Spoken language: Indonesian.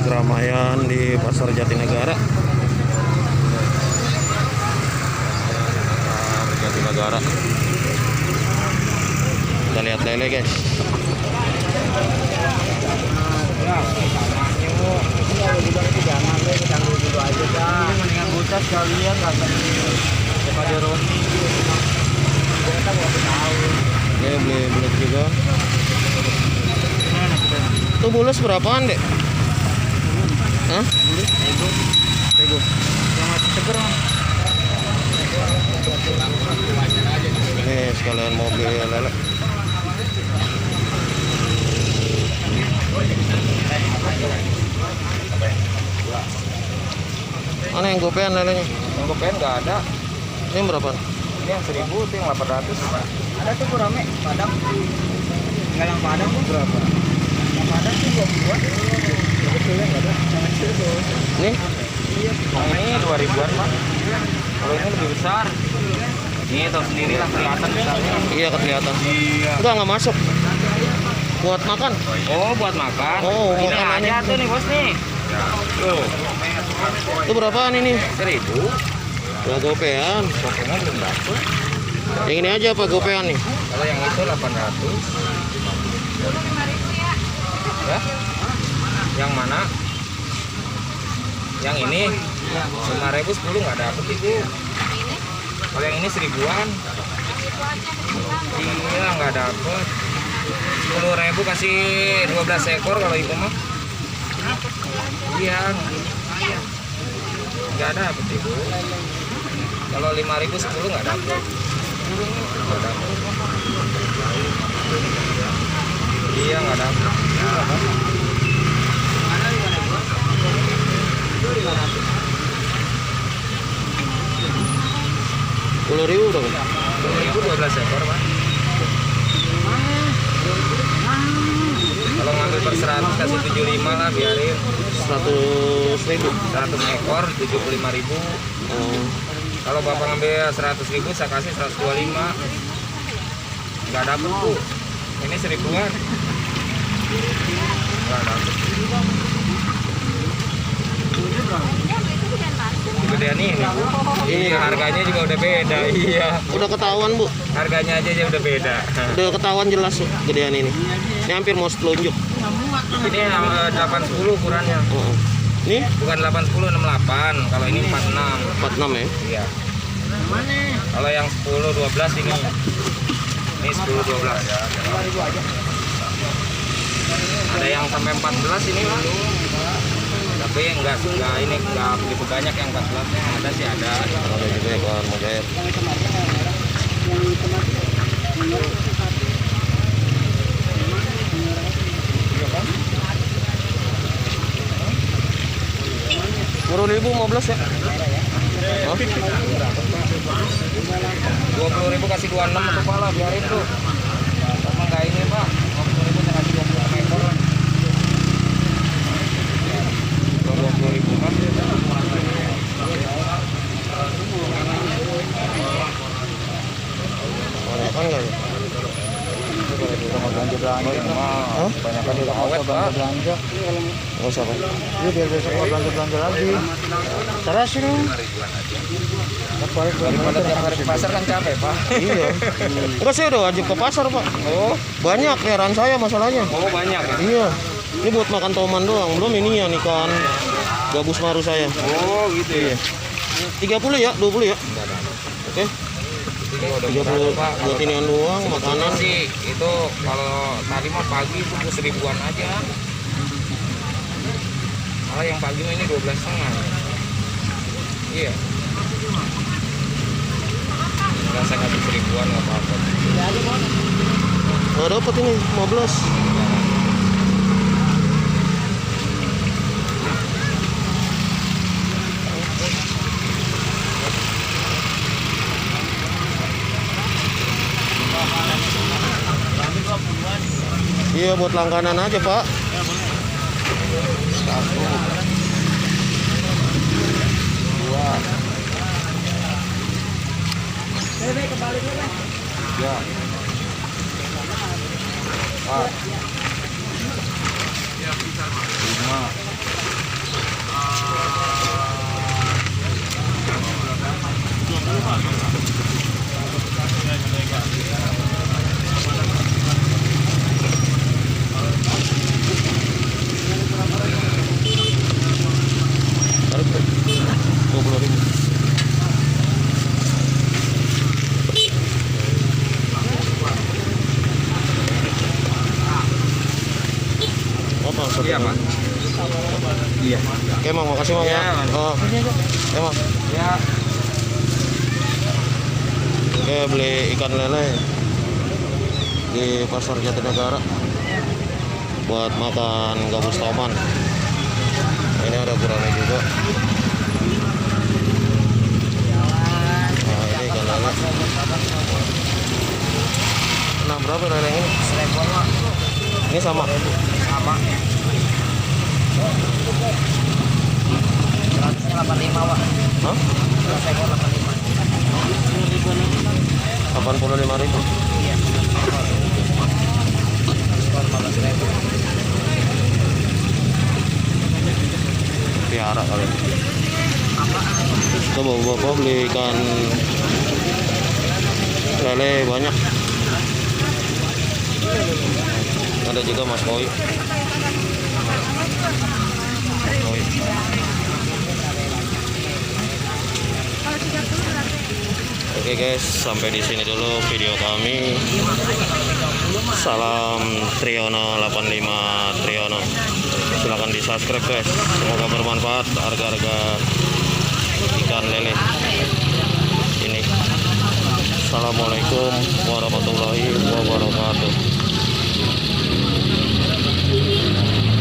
keramaian di Pasar Jatinegara. Pasar Jatinegara. Kita lihat lele, guys. Mendingan buta sekalian daripada roti. Kita mau tahu. Oke, beli bulat juga. Tuh bulus berapaan, Dek? Hah? Tego. Yang masih seger, Mas. Ini sekalian mau beli lele. Mana yang gopean lelenya? Yang gopean nggak ada. Ini berapa? Ini yang 1000, itu yang 800. Ada tuh gurame, Padang. Enggak yang Padang tuh berapa? Yang Padang tuh 20-an. Yang kecilnya enggak ada. Yang kecil tuh. Ini? Iya. Yang ini 2000-an, Pak. Kalau ini lebih besar. Ini tahu sendiri lah, kelihatan besarnya. Iya, kelihatan. Iya. Nggak masuk. Buat makan. Oh, buat makan. Oh, ini makanannya. aja tuh nih, Bos nih. Tuh. Itu berapaan ini? 1000. Udah gopean. Pokoknya belum dapet. Yang ini aja apa gopean nih? Kalau yang itu 800. Ya? Yang mana? Yang ini 5.000 10 nggak dapet Ibu. Kalau yang ini 1000-an. Iya nggak dapet. 10.000 kasih 12 ekor kalau Ibu mah. Iya. Nggak dapet Ibu. Kalau 5.000 10 nggak dapet. Nggak dapet. Iya nggak dapet. 10.000 dong. 10.000 12 ekor, Pak. Kalau ngambil per 100 kasih 75 lah, biarin. 100.000. 100 ekor 75.000. Oh. Kalau Bapak ngambil 100.000 saya kasih 125. Nggak dapet, Bu. Ini 1000-an. Nggak dapet. Gedean ini, Bu. Iya, harganya juga udah beda. Iya. Udah ketahuan, Bu. Harganya aja udah beda. Udah ketahuan jelas gedean ini. Ini hampir mau telunjuk. Ini 810 ukurannya. Oh. Ini Bukan 810, 68. Kalau ini 46. 46 ya. Iya. Kalau yang 10 12 ini. Ini 10 12. Ada yang sampai 14 ini, Pak. Tapi enggak ini enggak begitu banyak yang 14-nya. Ada sih ada. Ada juga ya kawan mujair. Murah 15 ya? Hah? 20.000 kasih 26 untuk pala, biarin tuh. Sama enggak ini, Pak. 50.000 saya kasih 26 ekor. 20.000 Pak. Banyakan nggak ya? Sama belanja-belanja. Hah? Banyakan di awet, Pak. Belanja. Nggak usah, Pak. Iya, biar besok mau belanja-belanja lagi. Salah sih dong. Daripada tiap hari ke pasar kan capek, Pak. Iya. Enggak, saya udah wajib ke pasar, Pak. Oh, Banyak peliharaan saya masalahnya. oh banyak ya? Iya. Ini buat makan toman doang. Belum ini ya ikan gabus maru saya. Oh, gitu ya. 30 ya, 20 ya. Enggak ada. Oke. Ini udah 30 Pak. buat inian doang, Sebetulnya makanan. sih itu kalau tadi mah pagi itu 1000-an aja. Kalau yang pagi ini 12,5. Iya. Enggak, saya kasih 1000-an nggak apa-apa. Nggak dapat ini 15. Iya, buat langganan aja, Pak. Satu, dua, Ya. Empat, 5, Pak. Iya. Oke Mang, makasih Mang ya. Iya, Mang. Oh, oke Mang. Ya. Oke, beli ikan lele di pasar Jatinegara buat makan gabus toman. Ini ada gurame juga. Nah, ini ikan lele. Nah, berapa lele ini? 1000-an, Pak. Ini sama. Sama. 185, Pak. Hah? 185. 85.000. Iya. Diskon 15.000. Piara kali. Kita bawa-bawa beli ikan lele banyak. Ada juga mas koi. Mas koi. Oke guys, sampai di sini dulu video kami. Salam Triono 85 Triono. Silahkan di subscribe guys. Semoga bermanfaat harga-harga ikan lele ini. Assalamualaikum warahmatullahi wabarakatuh.